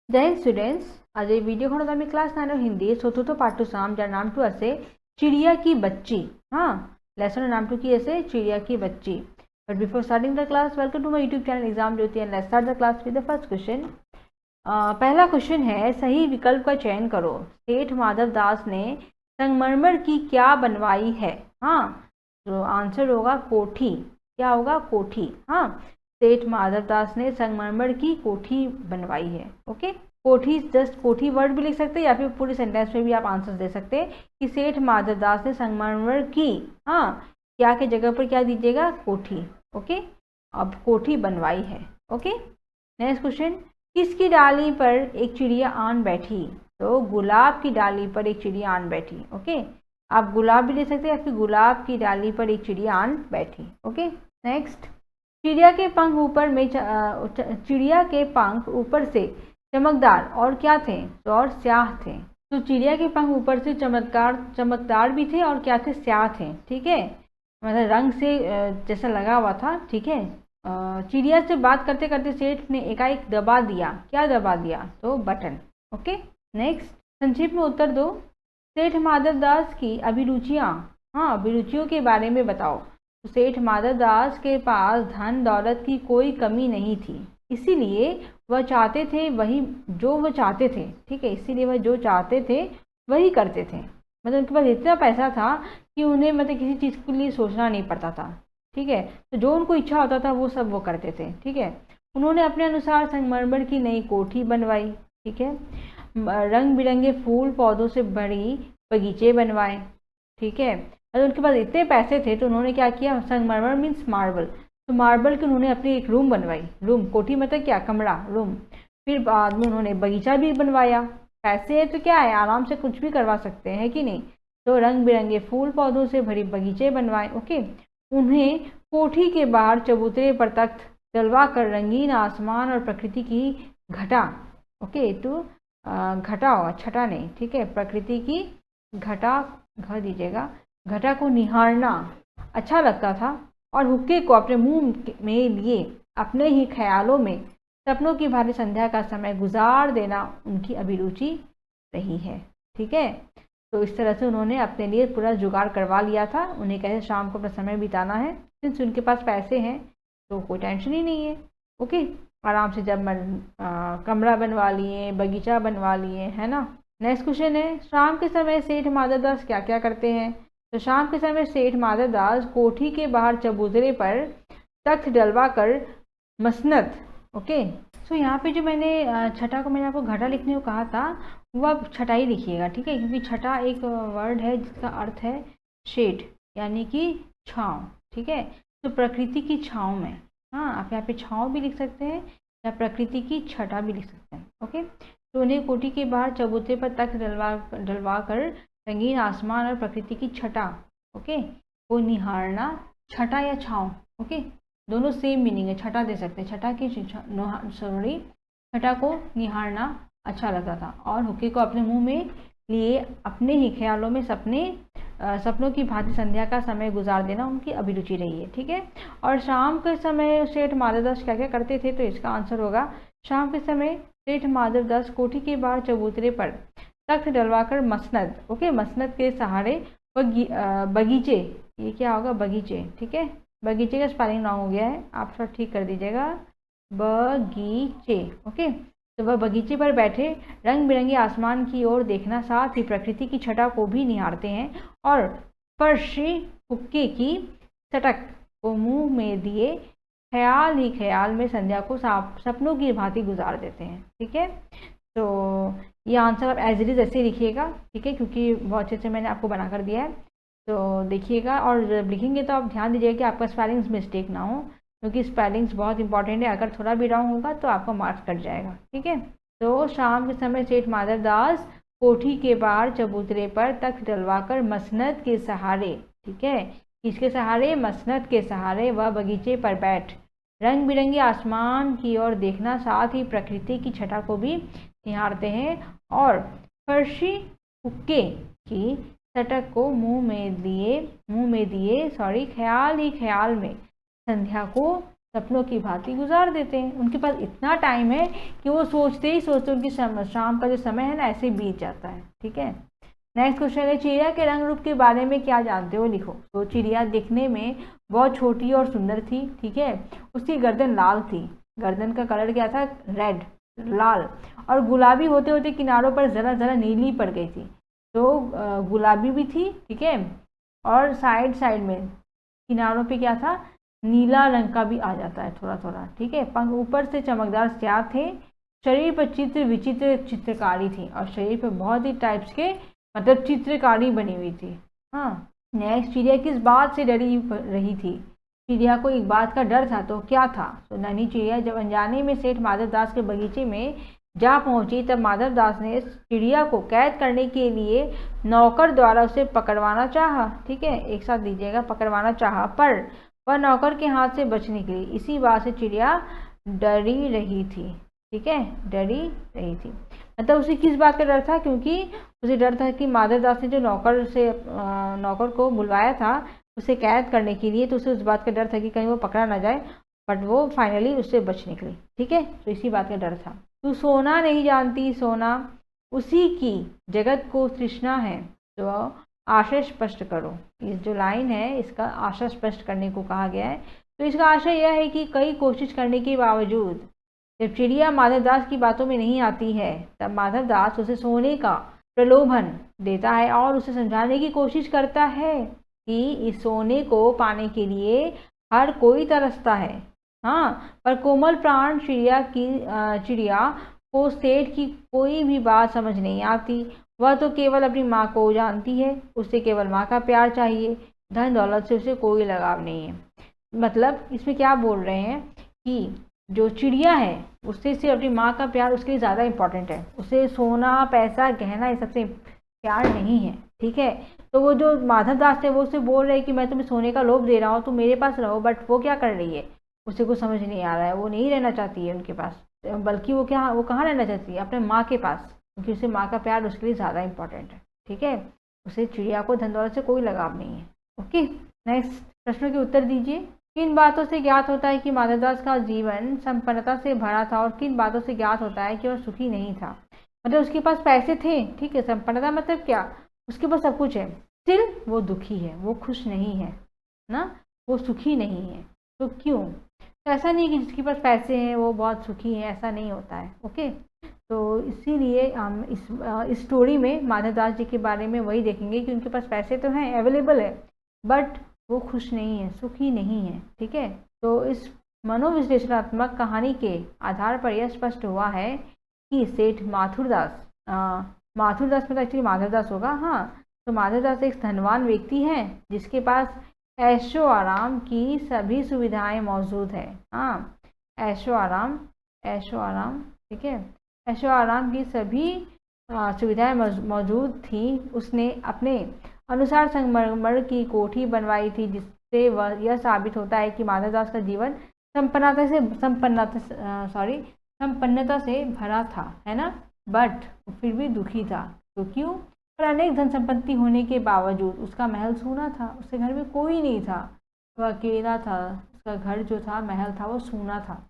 जय हिंद स्टूडेंट्स। आज এই ভিডিওখনত আমি ক্লাস 9 হিন্দি চতুৰ্থ পাঠটো চাম যাৰ নামটো আছে চিড়িয়া কি बच्ची। हाँ, लेसনৰ নামটো কি আছে चिड़िया की बच्ची। But before starting the class, welcome to my YouTube channel exam Jyoti and let's start the class with the first question। पहला क्वेश्चन है, सही विकल्प का चयन करो। सेठ माधव दास ने संगमरमर की क्या बनवाई है? हाँ, तो आंसर होगा कोठी। क्या होगा? कोठी। हाँ, सेठ माधव दास ने संगमरमर की कोठी बनवाई है। ओके, कोठी जस्ट कोठी वर्ड भी लिख सकते हैं या फिर पूरे सेंटेंस में भी आप आंसर दे सकते हैं कि सेठ माधव दास ने संगमरमर की, हाँ, क्या के जगह पर क्या दीजिएगा? कोठी। ओके, अब कोठी बनवाई है। ओके, नेक्स्ट क्वेश्चन, किसकी डाली पर एक चिड़िया आन बैठी? तो गुलाब की डाली पर एक चिड़िया आन बैठी। ओके, आप गुलाब भी ले सकते हैं या फिर गुलाब की डाली पर एक चिड़िया आन बैठी। ओके, नेक्स्ट, चिड़िया के पंख ऊपर से चमकदार और क्या थे? तो और स्याह थे। तो चिड़िया के पंख ऊपर से चमकदार भी थे और क्या थे? स्याह थे। ठीक है, मतलब रंग से जैसा लगा हुआ था। ठीक है, चिड़िया से बात करते करते सेठ ने एकाएक दबा दिया। क्या दबा दिया? तो बटन। ओके, नेक्स्ट, संक्षिप्त में उत्तर दो। सेठ माधव दास की अभिरुचियाँ, हाँ, अभिरुचियों के बारे में बताओ। तो सेठ माधव दास के पास धन दौलत की कोई कमी नहीं थी, इसीलिए वह चाहते थे वही जो वह चाहते थे। ठीक है, इसीलिए वह जो चाहते थे वही करते थे। मतलब उनके पास इतना पैसा था कि उन्हें मतलब किसी चीज़ के लिए सोचना नहीं पड़ता था। ठीक है, तो जो उनको इच्छा होता था वो सब वो करते थे। ठीक है, उन्होंने अपने अनुसार संगमरमर की नई कोठी बनवाई। ठीक है, रंग बिरंगे फूल पौधों से भरी बगीचे बनवाए। ठीक है, अगर उनके पास इतने पैसे थे तो उन्होंने क्या किया? संगमरमर मीन्स मार्बल, तो मार्बल की उन्होंने अपनी एक रूम बनवाई। रूम, कोठी मतलब क्या? कमरा, रूम। फिर बाद में उन्होंने बगीचा भी बनवाया। पैसे है तो क्या है, आराम से कुछ भी करवा सकते हैं कि नहीं। तो रंग बिरंगे फूल पौधों से भरी बगीचे बनवाए। ओके, उन्हें कोठी के बाहर चबूतरे पर तख्त डलवा कर रंगीन आसमान और प्रकृति की घटा, ओके, तो घटा होगा, छटा नहीं। ठीक है, प्रकृति की घटा, घ दीजिएगा, घटा को निहारना अच्छा लगता था और हुक्के को अपने मुंह में लिए अपने ही ख्यालों में सपनों की भारी संध्या का समय गुजार देना उनकी अभिरुचि रही है। ठीक है, तो इस तरह से उन्होंने अपने लिए पूरा जुगाड़ करवा लिया था। उन्हें कैसे शाम को अपना समय बिताना है, सिंस उनके पास पैसे हैं तो कोई टेंशन ही नहीं है। ओके, आराम से जब कमरा बनवा लिए, बगीचा बनवा लिए, है ना। नेक्स्ट क्वेश्चन है, शाम के समय सेठ माधव दास क्या क्या करते हैं? तो शाम के समय सेठ माधव दास कोठी के बाहर चबूतरे पर तख्त डलवा कर मसनद, ओके, सो यहाँ पे जो मैंने छठा को मैंने आपको घटा लिखने को कहा था वो आप छठा ही लिखिएगा। ठीक है, क्योंकि छठा एक वर्ड है जिसका अर्थ है शेड, यानी कि छाँव। ठीक है, तो प्रकृति की छाँव में, हाँ, आप यहाँ पे छाँव भी लिख सकते हैं या प्रकृति की छठा भी लिख सकते हैं। ओके, तो उन्हें कोठी के बाहर चबूतरे पर तख्त डलवा कर रंगीन आसमान और प्रकृति की छटा, ओके, वो निहारना, छटा या छाँव, ओके, दोनों सेम मीनिंग है। छटा दे सकते हैं, छटा की सॉरी, छटा को निहारना अच्छा लगता था और हुक्के को अपने मुंह में लिए अपने ही ख्यालों में सपनों की भांति संध्या का समय गुजार देना उनकी अभिरुचि रही है। ठीक है, और शाम के समय सेठ माधव दास क्या क्या करते थे? तो इसका आंसर होगा, शाम के समय सेठ माधव दास कोठी के बाहर चबूतरे पर तख्त डलवाकर मसनद, ओके, मसनद के सहारे बगीचे, ये क्या होगा? बगीचे। ठीक है, बगीचे का स्पेलिंग रॉन्ग हो गया है, आप थोड़ा ठीक कर दीजिएगा, बगीचे। ओके, तो वह बगीचे पर बैठे रंग बिरंगे आसमान की ओर देखना, साथ ही प्रकृति की छटा को भी निहारते हैं और फर्शी हुक्के की सटक को मुंह में दिए ख्याल ही ख्याल में संध्या को सपनों की भांति गुजार देते हैं। ठीक है, तो ये आंसर आप एज इट इज़ ऐसे लिखिएगा। ठीक है, क्योंकि बहुत अच्छे से मैंने आपको बना कर दिया है, तो देखिएगा। और जब लिखेंगे तो आप ध्यान दीजिएगा कि आपका स्पेलिंग्स मिस्टेक ना हो, क्योंकि स्पेलिंग्स बहुत इंपॉर्टेंट है। अगर थोड़ा भी रॉन्ग होगा तो आपका मार्क्स कट जाएगा। ठीक है, तो शाम के समय सेठ माधव दास कोठी के बाहर चबूतरे पर तख्त डलवाकर मसनद के सहारे, ठीक है, किसके सहारे? मसनद के सहारे वह बगीचे पर बैठ रंग बिरंगे आसमान की ओर देखना, साथ ही प्रकृति की छटा को भी निहारते हैं और फर्शी हुक्के की सटक को मुंह में दिए ख्याल ही ख्याल में संध्या को सपनों की भांति गुजार देते हैं। उनके पास इतना टाइम है कि वो सोचते ही सोचते उनकी शाम का जो समय है ना ऐसे बीत जाता है। ठीक है, नेक्स्ट क्वेश्चन है, चिड़िया के रंग रूप के बारे में क्या जानते हो, लिखो। तो चिड़िया दिखने में बहुत छोटी और सुंदर थी। ठीक है, उसकी गर्दन लाल थी, गर्दन का कलर क्या था, रेड, लाल, और गुलाबी होते होते किनारों पर जरा जरा नीली पड़ गई थी। तो गुलाबी भी थी, ठीक है, और साइड साइड में किनारों पे क्या था, नीला रंग का भी आ जाता है थोड़ा थोड़ा। ठीक है, पंख ऊपर से चमकदार स्याह थे, शरीर पर चित्र विचित्र चित्रकारी थी, और शरीर पर बहुत ही टाइप्स के मतलब चित्रकारी बनी हुई थी। हाँ, नेक्स्ट, चिड़िया किस बात से डरी रही थी, चिड़िया को एक बात का डर था, तो क्या था। तो नन्ही चिड़िया जब अनजाने में सेठ माधवदास के बगीचे में जा पहुंची, तब माधवदास ने चिड़िया को कैद करने के लिए नौकर द्वारा उसे पकड़वाना चाहा। ठीक है, एक साथ दीजिएगा, पकड़वाना चाहा, पर वह नौकर के हाथ से बच निकली। इसी बात से चिड़िया डरी रही थी। ठीक है, डरी रही थी, मतलब उसे किस बात का डर था, क्योंकि उसे डर था कि माधवदास ने जो नौकर को बुलवाया था उसे कैद करने के लिए, तो उसे उस बात का डर था कि कहीं वो पकड़ा ना जाए, बट वो फाइनली उससे बच निकली। ठीक है, तो इसी बात का डर था। तू सोना नहीं जानती, सोना उसी की जगत को तृष्णा है, तो आशय स्पष्ट करो। ये जो लाइन है इसका आशय स्पष्ट करने को कहा गया है। तो इसका आशय यह है कि कई कोशिश करने के बावजूद जब चिड़िया माधवदास की बातों में नहीं आती है, तब माधवदास उसे सोने का प्रलोभन देता है और उसे समझाने की कोशिश करता है कि इस सोने को पाने के लिए हर कोई तरसता है। हाँ, पर कोमल प्राण चिड़िया को सेठ की कोई भी बात समझ नहीं आती। वह तो केवल अपनी माँ को जानती है, उसे केवल माँ का प्यार चाहिए, धन दौलत से उसे कोई लगाव नहीं है। मतलब इसमें क्या बोल रहे हैं कि जो चिड़िया है उससे सिर्फ अपनी माँ का प्यार उसके लिए ज़्यादा इम्पोर्टेंट है, उसे सोना पैसा गहना ये सबसे प्यार नहीं है। ठीक है, तो वो जो माधवदास है वो उससे बोल रहे हैं कि मैं तुम्हें सोने का लोभ दे रहा हूँ, तुम मेरे पास रहो, बट वो क्या कर रही है, उसे कुछ समझ नहीं आ रहा है, वो नहीं रहना चाहती है उनके पास, बल्कि वो कहाँ रहना चाहती है, अपने माँ के पास, क्योंकि उसे माँ का प्यार उसके लिए ज़्यादा इंपॉर्टेंट है। ठीक है, उसे चिड़िया को धन दौलत से कोई लगाव नहीं है। ओके, नेक्स्ट प्रश्नों के उत्तर दीजिए। किन बातों से ज्ञात होता है कि माधवदास का जीवन संपन्नता से भरा था, और किन बातों से ज्ञात होता है कि वह सुखी नहीं था। मतलब उसके पास पैसे थे, ठीक है, संपन्नता मतलब क्या, उसके पास सब कुछ है, स्टिल वो दुखी है, वो खुश नहीं है ना, वो सुखी नहीं है। तो क्यों, तो ऐसा नहीं कि जिसके पास पैसे हैं वो बहुत सुखी है, ऐसा नहीं होता है। ओके, तो इसीलिए हम इस स्टोरी में माधवदास जी के बारे में वही देखेंगे कि उनके पास पैसे तो हैं, अवेलेबल है, बट वो खुश नहीं है, सुखी नहीं है। ठीक है, तो इस मनोविश्लेषणात्मक कहानी के आधार पर यह स्पष्ट हुआ है कि सेठ माथुरदास मतलब एक्चुअली माधवदास होगा, हाँ, तो माधवदास एक धनवान व्यक्ति है जिसके पास ऐशो आराम की सभी सुविधाएं मौजूद है। हाँ, ऐशो आराम, ठीक है, ऐशो आराम की सभी सुविधाएं मौजूद थी। उसने अपने अनुसार संगमरमर की कोठी बनवाई थी, जिससे वह यह साबित होता है कि माधवदास का जीवन संपन्नता से भरा था, है ना, बट फिर भी दुखी था। तो क्यों, पर अनेक धन संपत्ति होने के बावजूद उसका महल सूना था, उसके घर में कोई नहीं था, वह अकेला था, उसका घर जो था, महल था, वो सूना था।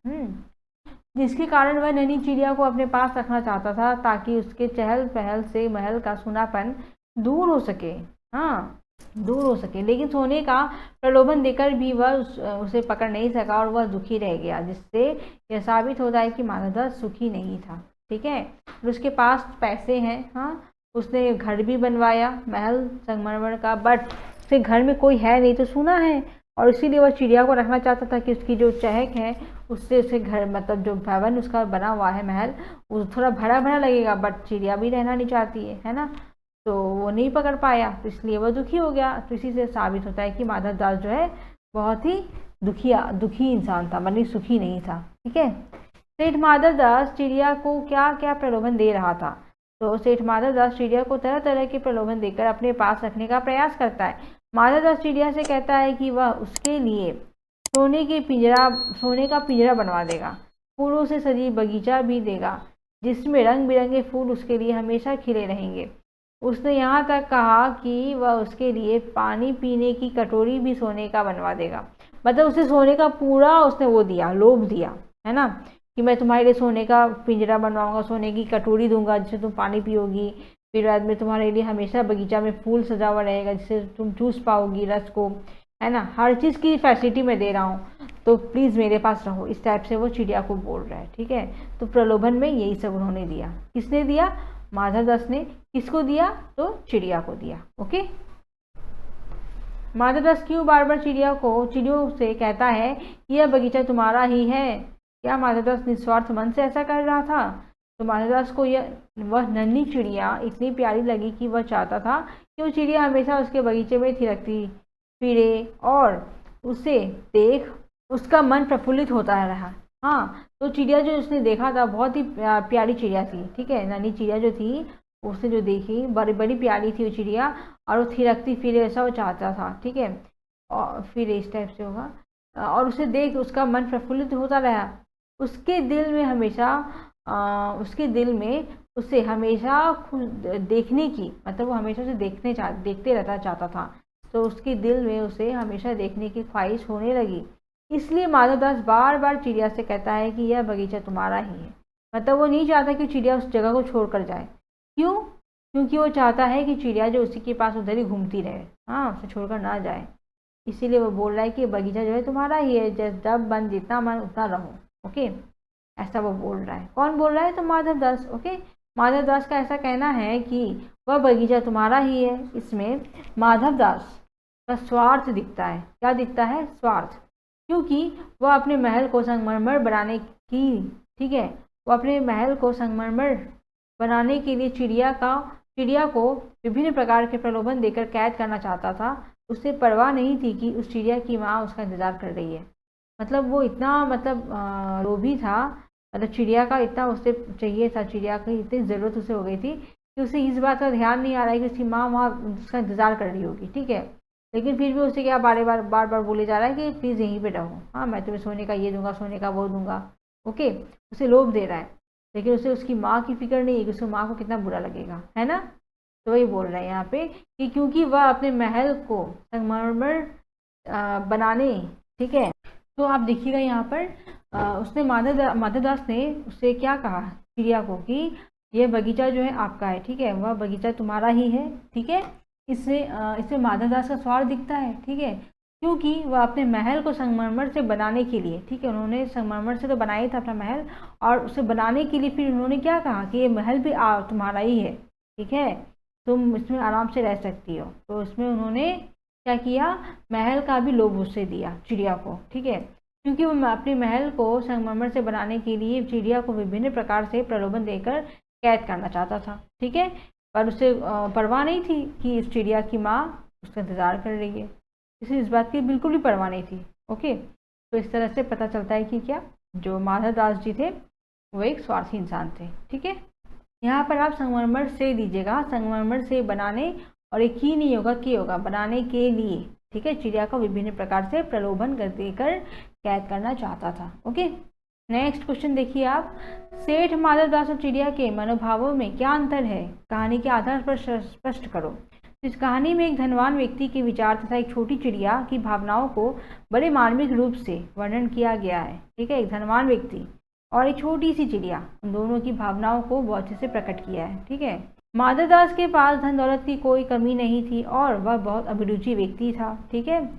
जिसके कारण वह नन्ही चिड़िया को अपने पास रखना चाहता था, ताकि उसके चहल पहल से महल का सूनापन दूर हो सके। हाँ, दूर हो सके, लेकिन सोने का प्रलोभन देकर भी वह उसे पकड़ नहीं सका और वह दुखी रह गया, जिससे यह साबित होता है कि माधवदास सुखी नहीं था। ठीक है, उसके पास पैसे हैं, हाँ, उसने घर भी बनवाया महल संगमरमर का, बट उसके घर में कोई है नहीं, तो सूना है, और इसीलिए वह चिड़िया को रखना चाहता था कि उसकी जो चहक है उससे उसे घर, मतलब जो भवन उसका बना हुआ है महल, वो थोड़ा भरा भरा लगेगा, बट चिड़िया भी रहना नहीं चाहती है ना, तो वो नहीं पकड़ पाया, तो इसलिए वह दुखी हो गया। तो इसी से साबित होता है कि माधवदास जो है बहुत ही दुखी इंसान था, मतलब सुखी नहीं था। ठीक है, सेठ माधवदास चिड़िया को क्या क्या प्रलोभन दे रहा था। तो सेठ माधवदास चिड़िया को तरह तरह के प्रलोभन देकर अपने पास रखने का प्रयास करता है। माधवदास चिड़िया से कहता है कि वह उसके लिए सोने का पिंजरा बनवा देगा, फूलों से सजी बगीचा भी देगा, जिसमें रंग बिरंगे फूल उसके लिए हमेशा खिले रहेंगे। उसने यहाँ तक कहा कि वह उसके लिए पानी पीने की कटोरी भी सोने का बनवा देगा। मतलब उसे सोने का पूरा उसने वो दिया, लोभ दिया, है ना, कि मैं तुम्हारे लिए सोने का पिंजरा बनवाऊंगा, सोने की कटोरी दूंगा जिससे तुम पानी पियोगी, फिर बाद में तुम्हारे लिए हमेशा बगीचा में फूल सजा हुआ रहेगा जिससे तुम चूस पाओगी रस को, है ना, हर चीज़ की फैसिलिटी मैं दे रहा हूँ, तो प्लीज़ मेरे पास रहो। इस टाइप से वो चिड़िया को बोल रहा है, ठीक है। तो प्रलोभन में यही सब उन्होंने दिया। किसने दिया? माधवदास ने। किसको दिया? तो चिड़िया को दिया। ओके। माधवदास क्यों बार बार चिड़ियों से कहता है कि यह बगीचा तुम्हारा ही है? क्या माधवदास निस्वार्थ मन से ऐसा कर रहा था? तो माधवदास को वह नन्ही चिड़िया इतनी प्यारी लगी कि वह चाहता था कि वो चिड़िया हमेशा उसके बगीचे में थिरकती फिरे और उसे देख उसका मन प्रफुल्लित होता रहा। हाँ, तो चिड़िया जो उसने देखा था बहुत ही प्यारी चिड़िया थी, ठीक है। नन्ही चिड़िया जो थी उसने जो देखी बड़ी बड़ी प्यारी थी वो चिड़िया, और वो थिरकती फिरे ऐसा वो चाहता था, ठीक है। और फिर इस टाइप से होगा, और उसे देख उसका मन प्रफुल्लित होता रहा। उसके दिल में उसे हमेशा देखने की, मतलब वो हमेशा उसे देखते रहता चाहता था, तो उसके दिल में उसे हमेशा देखने की ख्वाहिश होने लगी। इसलिए माधवदास बार बार चिड़िया से कहता है कि यह बगीचा तुम्हारा ही है। मतलब वो नहीं चाहता कि चिड़िया उस जगह को छोड़कर जाए। क्यों? क्योंकि वो चाहता है कि चिड़िया जो उसी के पास उधर ही घूमती रहे, हाँ, उसे छोड़कर ना जाए। इसीलिए वो बोल रहा है कि बगीचा जो है तुम्हारा ही है, जब मन जितना मन उतना रहो। ओके, ऐसा वो बोल रहा है। कौन बोल रहा है? तो माधवदास। ओके, माधवदास का ऐसा कहना है कि वह बगीचा तुम्हारा ही है। इसमें माधवदास का स्वार्थ दिखता है। क्या दिखता है? स्वार्थ। क्योंकि वह अपने महल को संगमरमर बनाने की, ठीक है, वो अपने महल को संगमरमर बनाने के लिए चिड़िया को विभिन्न प्रकार के प्रलोभन देकर कैद करना चाहता था। उसे परवाह नहीं थी कि उस चिड़िया की माँ उसका इंतजार कर रही है। मतलब वो इतना लोभी था, मतलब चिड़िया का इतना उसे चाहिए था, चिड़िया की इतनी ज़रूरत उसे हो गई थी कि उसे इस बात का ध्यान नहीं आ रहा है कि उसकी माँ वहाँ उसका इंतज़ार कर रही होगी, ठीक है। लेकिन फिर भी उसे क्या बार बार बोले जा रहा है कि प्लीज़ यहीं पे रहो, हाँ, मैं तुम्हें सोने का ये दूंगा, सोने का वो दूंगा। ओके, उसे लोभ दे रहा है, लेकिन उसे उसकी माँ की फिक्र नहीं है कि उसकी माँ को कितना बुरा लगेगा, है ना। तो वही बोल रहे हैं यहाँ पे कि क्योंकि वह अपने महल को संगमरमर बनाने, ठीक है। तो आप देखिएगा यहाँ पर उसने माधवदास ने उससे क्या कहा चिड़िया को कि यह बगीचा जो है आपका है, ठीक है, वह बगीचा तुम्हारा ही है, ठीक है। इससे माधवदास का स्वार्थ दिखता है, ठीक है, क्योंकि वह अपने महल को संगमरमर से बनाने के लिए, ठीक है, उन्होंने संगमरमर से तो बनाया ही था अपना महल, और उसे बनाने के लिए फिर उन्होंने क्या कहा कि ये महल भी तुम्हारा ही है, ठीक है, तुम इसमें आराम से रह सकती हो। तो इसमें उन्होंने क्या किया? महल का भी लोभ उससे दिया चिड़िया को, ठीक है, क्योंकि वो अपने महल को संगमरमर से बनाने के लिए चिड़िया को विभिन्न प्रकार से प्रलोभन देकर कैद करना चाहता था, ठीक है। पर उसे परवाह नहीं थी कि इस चिड़िया की माँ उसका इंतज़ार कर रही है, इसे इस बात की बिल्कुल भी परवाह नहीं थी। ओके, तो इस तरह से पता चलता है कि क्या जो माधवदास जी थे वो एक स्वार्थी इंसान थे, ठीक है। यहाँ पर आप संगमरमर से दीजिएगा, संगमरमर से बनाने, और एक ही नहीं होगा, की होगा बनाने के लिए, ठीक है। चिड़िया को विभिन्न प्रकार से प्रलोभन कर देकर कैद करना चाहता था। ओके, नेक्स्ट क्वेश्चन देखिए आप, सेठ माधवदास और चिड़िया के मनोभावों में क्या अंतर है? कहानी के आधार पर स्पष्ट करो। इस कहानी में एक धनवान व्यक्ति के विचार तथा एक छोटी चिड़िया की भावनाओं को बड़े मार्मिक रूप से वर्णन किया गया है, ठीक है। एक धनवान व्यक्ति और एक छोटी सी चिड़िया, उन दोनों की भावनाओं को बहुत अच्छे से प्रकट किया है, ठीक है। माधवदास के पास धन दौलत की कोई कमी नहीं थी और वह बहुत अभिरुचि व्यक्ति था, ठीक है।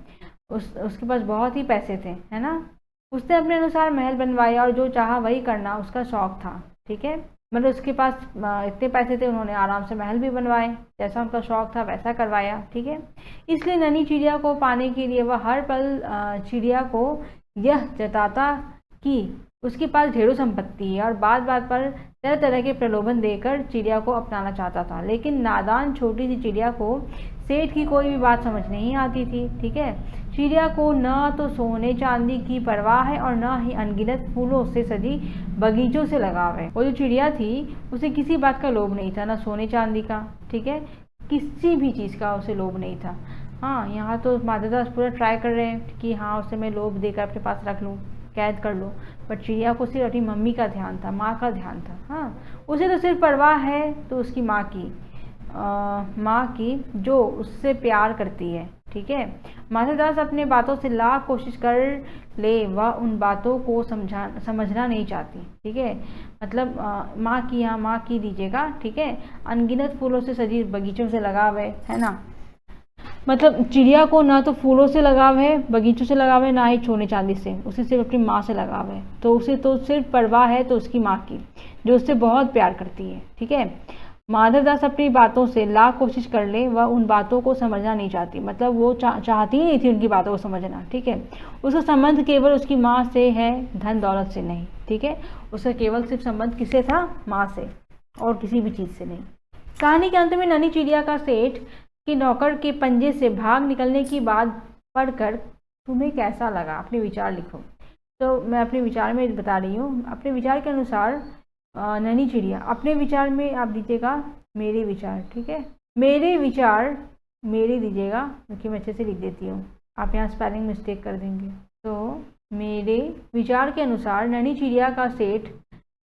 उसके पास बहुत ही पैसे थे, है ना। उसने अपने अनुसार महल बनवाया और जो चाहा वही करना उसका शौक था, ठीक है। मतलब उसके पास इतने पैसे थे, उन्होंने आराम से महल भी बनवाए, जैसा उनका शौक था वैसा करवाया, ठीक है। इसलिए नन्ही चिड़िया को पाने के लिए वह हर पल चिड़िया को यह जताता कि उसके पास ढेरों संपत्ति है और बात बात पर तरह तरह के प्रलोभन देकर चिड़िया को अपनाना चाहता था। लेकिन नादान छोटी सी चिड़िया को सेठ की कोई भी बात समझ नहीं आती थी, ठीक है। चिड़िया को न तो सोने चांदी की परवाह है और न ही अनगिनत फूलों से सजी बगीचों से लगाव है। वो जो चिड़िया थी उसे किसी बात का लोभ नहीं था, ना सोने चांदी का, ठीक है, किसी भी चीज़ का उसे लोभ नहीं था। हाँ, यहाँ तो माधवदास पूरा ट्राई कर रहे हैं कि हाँ उसे मैं लोभ देकर अपने पास रख लूँ, कैद कर लो, पर चिड़िया को सिर्फ अपनी मम्मी का ध्यान था, माँ का ध्यान था। हाँ, उसे तो सिर्फ परवाह है तो उसकी माँ की जो उससे प्यार करती है, ठीक है। माधवदास अपने बातों से लाख कोशिश कर ले, वह उन बातों को समझना नहीं चाहती। ठीक है, मतलब माँ की, यहाँ माँ की दीजिएगा। ठीक है, अनगिनत फूलों से सजी बगीचों से लगाव है ना। मतलब चिड़िया को ना तो फूलों से लगाव है, बगीचों से लगाव है, ना ही सोने चांदी से, उसे सिर्फ अपनी माँ से लगाव है। तो उसे तो सिर्फ परवाह है तो उसकी माँ की, जो उससे बहुत प्यार करती है। ठीक है, माधवदास अपनी बातों से लाख कोशिश कर ले, वह उन बातों को समझना नहीं चाहती। मतलब वो चाहती ही नहीं थी उनकी बातों को समझना। ठीक है, उसका संबंध केवल उसकी माँ से है, धन दौलत से नहीं। ठीक है, उसका केवल सिर्फ संबंध किससे था? माँ से, और किसी भी चीज़ से नहीं। कहानी के अंत में नन्ही चिड़िया का सेठ कि नौकर के पंजे से भाग निकलने की बात पढ़कर तुम्हें कैसा लगा? अपने विचार लिखो। तो मैं अपने विचार में बता रही हूँ। अपने विचार के अनुसार नन्ही चिड़िया, अपने विचार में आप दीजिएगा मेरे विचार। ठीक है, मेरे विचार मेरे दीजिएगा, क्योंकि मैं अच्छे से लिख देती हूँ, आप यहाँ स्पेलिंग मिस्टेक कर देंगे। तो मेरे विचार के अनुसार नन्ही चिड़िया का सेठ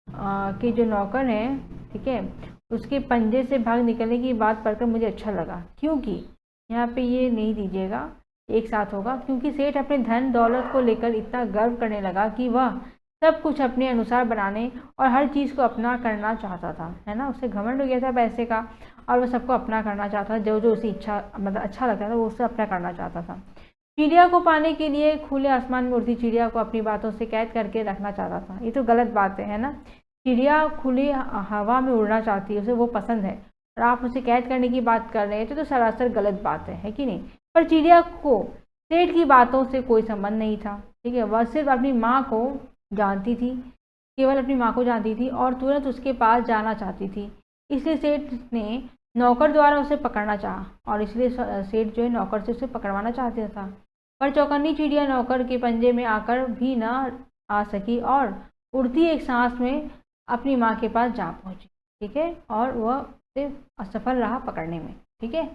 के जो नौकर हैं, ठीक है, उसके पंजे से भाग निकलने की बात पढ़कर मुझे अच्छा लगा। क्योंकि यहाँ पे ये नहीं दीजिएगा, एक साथ होगा। क्योंकि सेठ अपने धन दौलत को लेकर इतना गर्व करने लगा कि वह सब कुछ अपने अनुसार बनाने और हर चीज़ को अपना करना चाहता था, है ना। उसे घमंड हो गया था पैसे का, और वह सबको अपना करना चाहता था। जो जो उसे इच्छा, मतलब अच्छा लगता था, वो उसे अपना करना चाहता था। चिड़िया को पाने के लिए खुले आसमान में उड़ती चिड़िया को अपनी बातों से कैद करके रखना चाहता था। ये तो गलत बात है ना। चिड़िया खुली हवा में उड़ना चाहती है, उसे वो पसंद है, और आप उसे कैद करने की बात कर रहे हैं तो सरासर गलत बात है कि नहीं। पर चिड़िया को सेठ की बातों से कोई संबंध नहीं था। ठीक है, वह सिर्फ अपनी माँ को जानती थी, केवल अपनी माँ को जानती थी, और तुरंत उसके पास जाना चाहती थी। इसलिए सेठ ने नौकर द्वारा उसे पकड़ना चाहा, और इसलिए सेठ जो है नौकर से उसे पकड़वाना चाहता था। पर चौकन्नी चिड़िया नौकर के पंजे में आकर भी न आ सकी, और उड़ती एक सांस में अपनी माँ के पास जा पहुंची। ठीक है, और वह उसे असफल रहा पकड़ने में। ठीक है,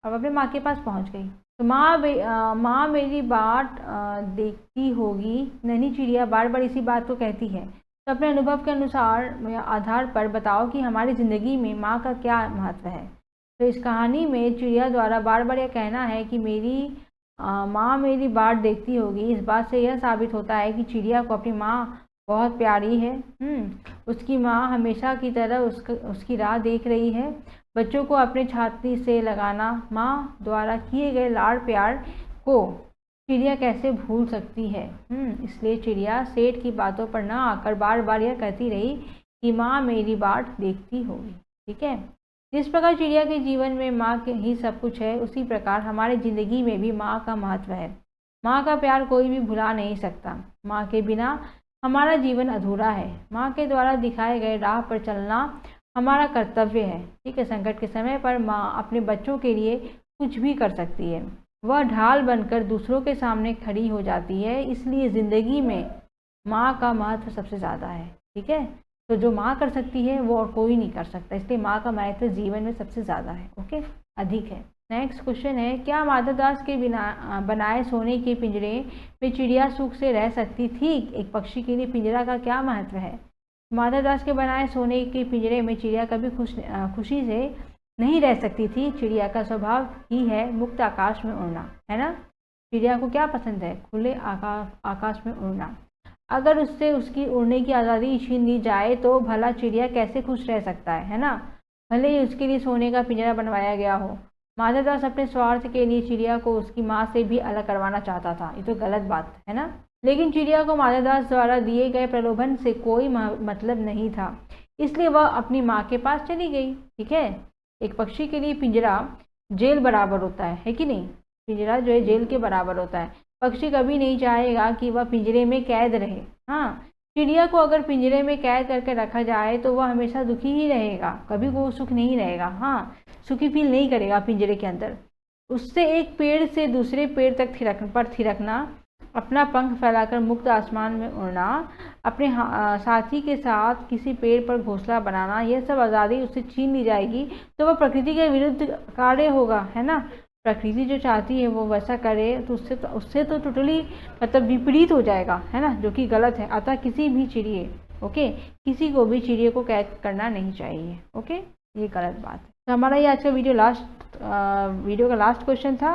अब अपने माँ के पास पहुंच गई। तो माँ मेरी बाट देखती होगी, नन्ही चिड़िया बार बार इसी बात को कहती है। तो अपने अनुभव के अनुसार आधार पर बताओ कि हमारी ज़िंदगी में माँ का क्या महत्व है। तो इस कहानी में चिड़िया द्वारा बार बार यह कहना है कि मेरी माँ मेरी बाट देखती होगी। इस बात से यह साबित होता है कि चिड़िया को अपनी माँ बहुत प्यारी है। उसकी माँ हमेशा की तरह उसकी राह देख रही है। बच्चों को अपने छाती से लगाना, माँ द्वारा किए गए लाड़ प्यार को चिड़िया कैसे भूल सकती है। इसलिए चिड़िया सेठ की बातों पर ना आकर बार बार यह कहती रही कि माँ मेरी बाट देखती होगी। ठीक है, जिस प्रकार चिड़िया के जीवन में माँ के ही सब कुछ है, उसी प्रकार हमारी ज़िंदगी में भी माँ का महत्व है। माँ का प्यार कोई भी भुला नहीं सकता। माँ के बिना हमारा जीवन अधूरा है। माँ के द्वारा दिखाए गए राह पर चलना हमारा कर्तव्य है। ठीक है, संकट के समय पर माँ अपने बच्चों के लिए कुछ भी कर सकती है। वह ढाल बनकर दूसरों के सामने खड़ी हो जाती है। इसलिए ज़िंदगी में माँ का महत्व सबसे ज़्यादा है। ठीक है, तो जो माँ कर सकती है वो और कोई नहीं कर सकता, इसलिए माँ का महत्व जीवन में सबसे ज़्यादा है। ओके, अधिक है। नेक्स्ट क्वेश्चन है, क्या माधवदास के बिना बनाए सोने के पिंजरे में चिड़िया सुख से रह सकती थी? एक पक्षी के लिए पिंजरा का क्या महत्व है? माधवदास के बनाए सोने के पिंजरे में चिड़िया कभी खुशी से नहीं रह सकती थी। चिड़िया का स्वभाव ही है मुक्त आकाश में उड़ना, है ना। चिड़िया को क्या पसंद है? खुले आकाश में उड़ना। अगर उससे उसकी उड़ने की आज़ादी छीन ली जाए तो भला चिड़िया कैसे खुश रह सकता है ना। भले ही उसके लिए सोने का पिंजरा बनवाया गया हो। माधवदास अपने स्वार्थ के लिए चिड़िया को उसकी माँ से भी अलग करवाना चाहता था। ये तो गलत बात है ना। लेकिन चिड़िया को माधवदास द्वारा दिए गए प्रलोभन से कोई मतलब नहीं था, इसलिए वह अपनी माँ के पास चली गई। ठीक है, एक पक्षी के लिए पिंजरा जेल बराबर होता है कि नहीं। पिंजरा जो है जेल के बराबर होता है। पक्षी कभी नहीं चाहेगा कि वह पिंजरे में कैद रहे। हाँ, चिड़िया को अगर पिंजरे में कैद करके रखा जाए तो वह हमेशा दुखी ही रहेगा, कभी वो सुख नहीं रहेगा। हाँ, सुखी फील नहीं करेगा पिंजरे के अंदर। उससे एक पेड़ से दूसरे पेड़ तक थिरकना, अपना पंख फैलाकर मुक्त आसमान में उड़ना, अपने साथी के साथ किसी पेड़ पर घोंसला बनाना, यह सब आज़ादी उससे छीन ली जाएगी तो वह प्रकृति के विरुद्ध कार्य होगा, है ना। प्रकृति जो चाहती है वो वैसा करे तो उससे तो टोटली मतलब विपरीत हो जाएगा, है ना, जो कि गलत है। अतः किसी भी चिड़िए किसी को भी चिड़िए को कैद करना नहीं चाहिए। ओके, ये गलत बात है। तो हमारा ये आज का वीडियो का लास्ट क्वेश्चन था,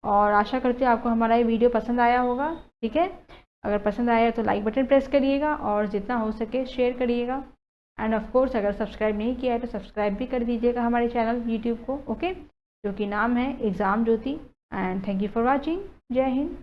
और आशा करती हूँ आपको हमारा ये वीडियो पसंद आया होगा। ठीक है, अगर पसंद आया तो लाइक बटन प्रेस करिएगा और जितना हो सके शेयर करिएगा। एंड ऑफ कोर्स अगर सब्सक्राइब नहीं किया है तो सब्सक्राइब भी कर दीजिएगा हमारे चैनल यूट्यूब को, ओके, जो कि नाम है exam Jyoti. And thank you for watching. जय हिंद।